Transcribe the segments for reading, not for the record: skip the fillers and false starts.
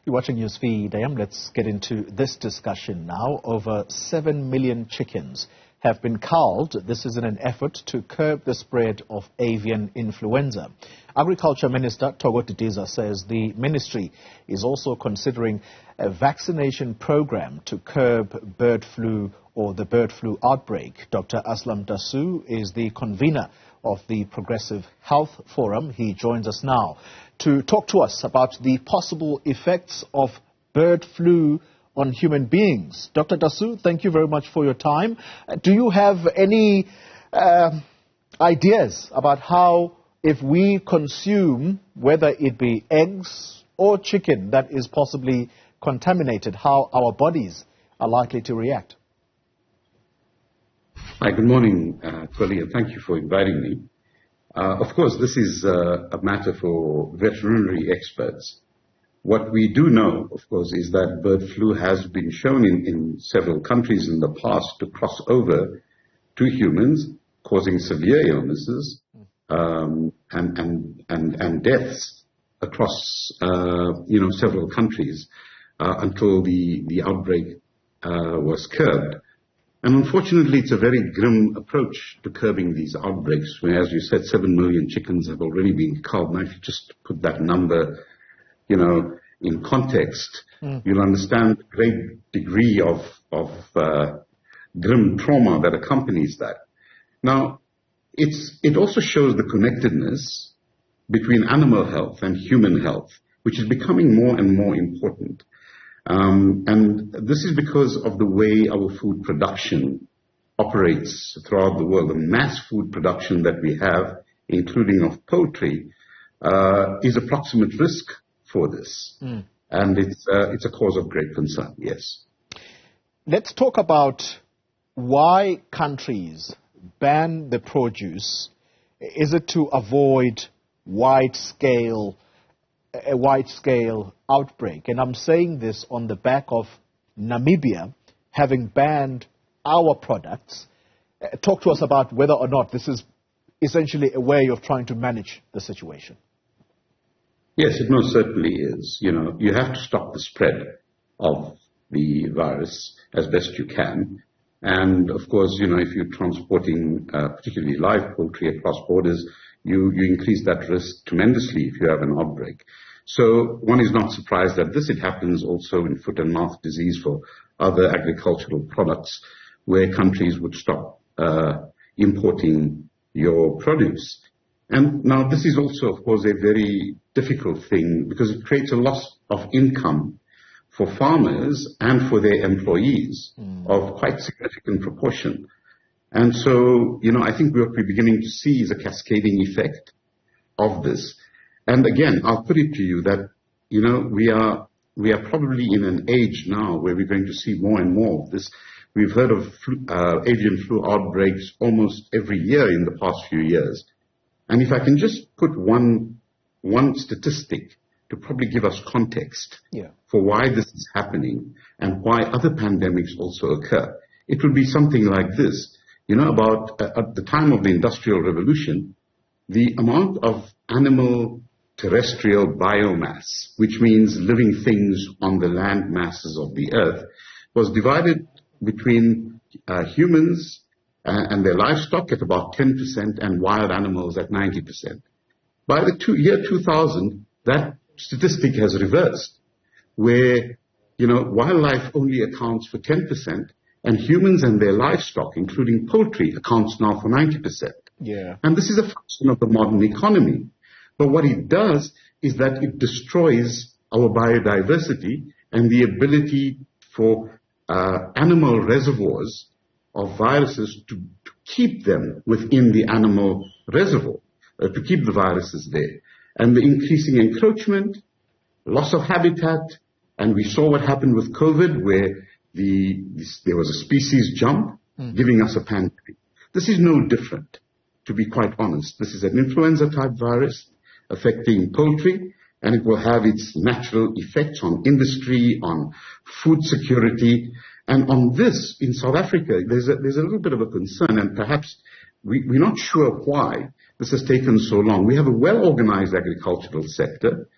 You're watching Newsfeed AM. Let's get into this discussion now. Over 7 million chickens have been culled. This is in an effort to curb the spread of avian influenza. Agriculture Minister Togo Didiza says the ministry is also considering a vaccination program to curb bird flu or the bird flu outbreak. Dr. Aslam Dasoo is the convener of the Progressive Health Forum. He joins us now to talk to us about the possible effects of bird flu on human beings. Dr. Dasoo, thank you very much for your time. Do you have any ideas about how, if we consume, whether it be eggs or chicken that is possibly contaminated, how our bodies are likely to react? Hi, good morning, Xoli, and thank you for inviting me. Of course, this is a matter for veterinary experts. What we do know, of course, is that bird flu has been shown in several countries in the past to cross over to humans, causing severe illnesses and deaths across several countries until the outbreak was curbed. And unfortunately, it's a very grim approach to curbing these outbreaks, where, as you said, 7 million chickens have already been culled. Now, if you just put that number, in context, you'll understand the great degree of grim trauma that accompanies that. Now, it also shows the connectedness between animal health and human health, which is becoming more and more important. And this is because of the way our food production operates throughout the world. The mass food production that we have, including of poultry, is a proximate risk for this. And it's a cause of great concern, yes. Let's talk about why countries ban the produce. Is it to avoid a wide-scale outbreak? And I'm saying this on the back of Namibia having banned our products. Talk to us about whether or not this is essentially a way of trying to manage the situation. Yes, it most certainly is. You have to stop the spread of the virus as best you can. And of course, if you're transporting particularly live poultry across borders, you increase that risk tremendously if you have an outbreak. So one is not surprised at this. It happens also in foot and mouth disease for other agricultural products, where countries would stop importing your produce. And now this is also, of course, a very difficult thing, because it creates a loss of income for farmers and for their employees of quite significant proportion. And so, I think what we're beginning to see is a cascading effect of this. And again, I'll put it to you that, we are probably in an age now where we're going to see more and more of this. We've heard of avian flu outbreaks almost every year in the past few years. And if I can just put one statistic to probably give us context for why this is happening and why other pandemics also occur, it would be something like this. About at the time of the Industrial Revolution, the amount of animal terrestrial biomass, which means living things on the land masses of the earth, was divided between humans and their livestock at about 10% and wild animals at 90%. By the year 2000, that statistic has reversed, where, wildlife only accounts for 10%, and humans and their livestock, including poultry, accounts now for 90%. Yeah. And this is a function of the modern economy. But what it does is that it destroys our biodiversity and the ability for animal reservoirs of viruses to keep them within the animal reservoir, to keep the viruses there. And the increasing encroachment, loss of habitat, and we saw what happened with COVID, where there was a species jump, giving us a pandemic. This is no different, to be quite honest. This is an influenza-type virus affecting poultry, and it will have its natural effects on industry, on food security. And on this, in South Africa, there's a little bit of a concern, and perhaps we're not sure why this has taken so long. We have a well-organized agricultural sector,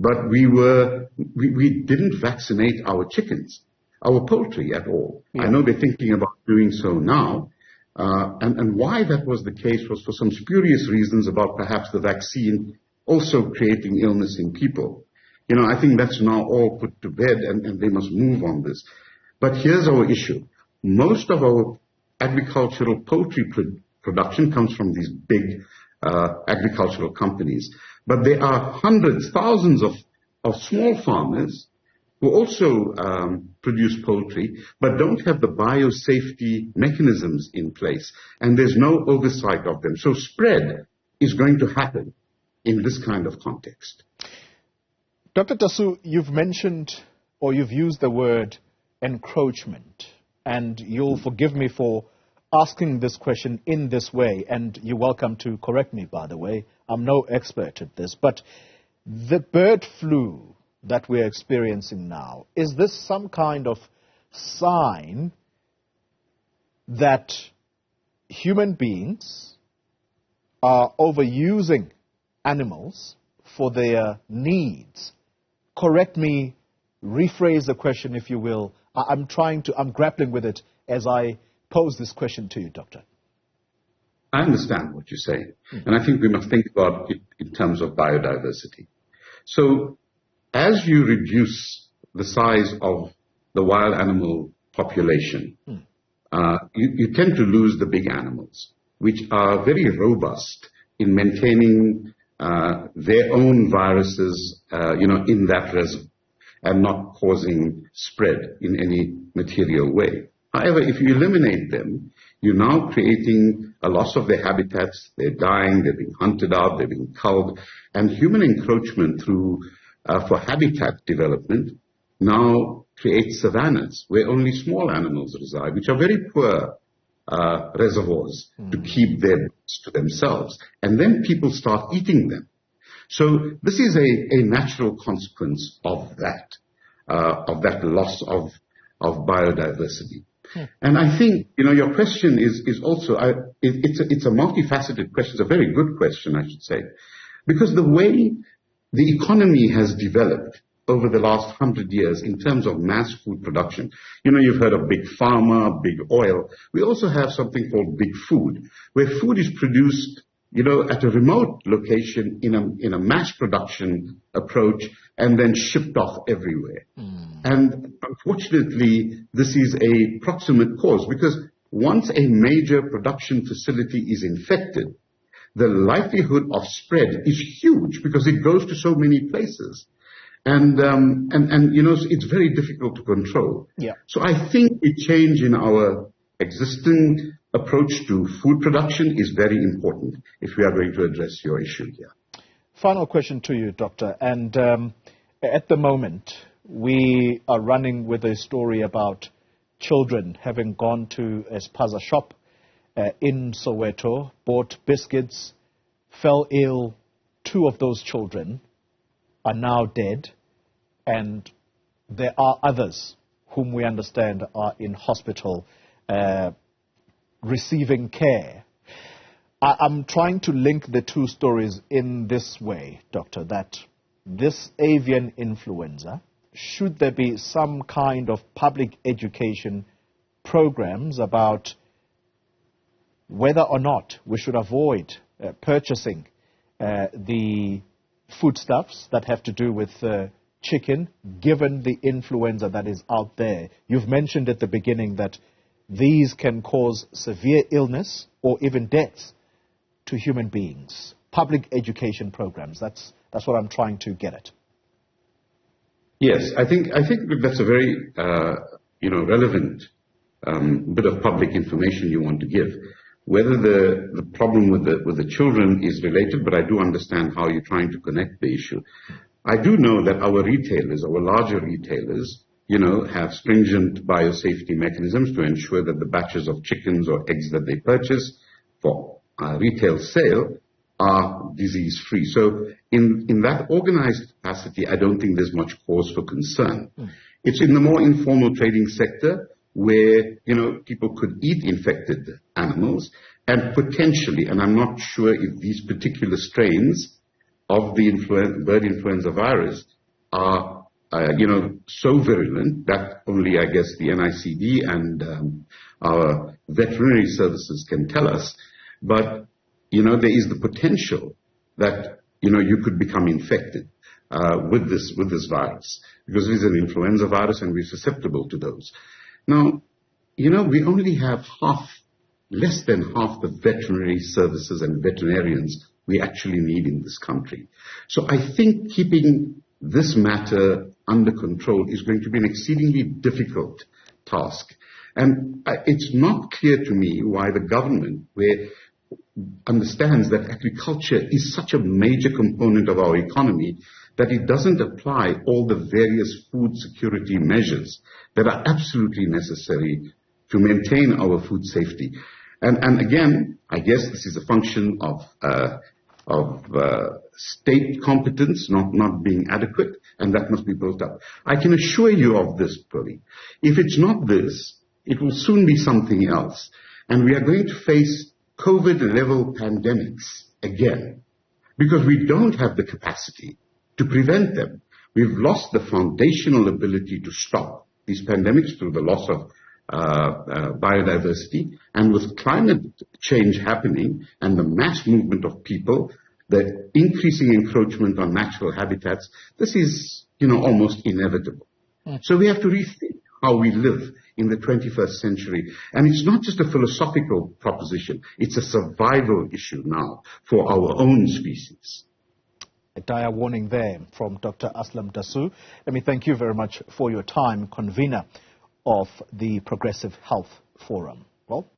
but we didn't vaccinate our chickens, our poultry at all. Yeah. I know they're thinking about doing so now. And why that was the case was for some spurious reasons about perhaps the vaccine also creating illness in people. I think that's now all put to bed, and they must move on this. But here's our issue. Most of our agricultural poultry production comes from these big agricultural companies. But there are hundreds, thousands of small farmers who also produce poultry, but don't have the biosafety mechanisms in place, and there's no oversight of them. So spread is going to happen in this kind of context. Dr. Dasoo, you've mentioned, or you've used the word encroachment, and you'll forgive me for asking this question in this way, and you're welcome to correct me, by the way. I'm no expert at this, but the bird flu that we're experiencing now, is this some kind of sign that human beings are overusing animals for their needs? Correct me, rephrase the question if you will. I'm grappling with it as I pose this question to you, Doctor. I understand what you're saying, and I think we must think about it in terms of biodiversity. So, as you reduce the size of the wild animal population, you tend to lose the big animals, which are very robust in maintaining their own viruses, in that reservoir and not causing spread in any material way. However, if you eliminate them, you're now creating a loss of their habitats. They're dying, they're being hunted out, they're being culled, and human encroachment for habitat development now creates savannas where only small animals reside, which are very poor reservoirs to keep their birds to themselves. And then people start eating them. So this is a natural consequence of that loss of biodiversity. And I think, your question is also, it's a multifaceted question. It's a very good question, I should say, because the way the economy has developed over the last 100 years in terms of mass food production. You've heard of big pharma, big oil. We also have something called big food, where food is produced, at a remote location in a mass production approach and then shipped off everywhere. And unfortunately, this is a proximate cause, because once a major production facility is infected, the likelihood of spread is huge because it goes to so many places. And it's very difficult to control. Yeah. So I think a change in our existing approach to food production is very important if we are going to address your issue here. Final question to you, Doctor. And at the moment, we are running with a story about children having gone to a spaza shop in Soweto, bought biscuits, fell ill. 2 of those children are now dead, and there are others whom we understand are in hospital receiving care. I'm trying to link the 2 stories in this way, Doctor, that this avian influenza, should there be some kind of public education programs about whether or not we should avoid purchasing the foodstuffs that have to do with chicken, given the influenza that is out there? You've mentioned at the beginning that these can cause severe illness or even deaths to human beings. Public education programs, that's what I'm trying to get at. Yes, I think that's a very relevant bit of public information you want to give. Whether the problem with the children is related, but I do understand how you're trying to connect the issue. I do know that our retailers, our larger retailers, have stringent biosafety mechanisms to ensure that the batches of chickens or eggs that they purchase for retail sale are disease-free. So in that organized capacity, I don't think there's much cause for concern. It's in the more informal trading sector where, people could eat infected animals and potentially, and I'm not sure if these particular strains of the bird influenza virus are, so virulent that only, I guess, the NICD and our veterinary services can tell us. But, there is the potential that, you could become infected with this virus, because it is an influenza virus and we're susceptible to those. Now, we only have less than half the veterinary services and veterinarians we actually need in this country. So I think keeping this matter under control is going to be an exceedingly difficult task. And it's not clear to me why the government, where understands that agriculture is such a major component of our economy, that it doesn't apply all the various food security measures that are absolutely necessary to maintain our food safety. And again, I guess this is a function of state competence not being adequate, and that must be built up. I can assure you of this, Purvi. If it's not this, it will soon be something else. And we are going to face COVID-level pandemics again, because we don't have the capacity to prevent them. We've lost the foundational ability to stop these pandemics through the loss of biodiversity, and with climate change happening and the mass movement of people, the increasing encroachment on natural habitats, this is, almost inevitable. So we have to rethink how we live in the 21st century. And it's not just a philosophical proposition, it's a survival issue now for our own species. A dire warning there from Dr. Aslam Dasoo. Let me thank you very much for your time, convener of the Progressive Health Forum. Well,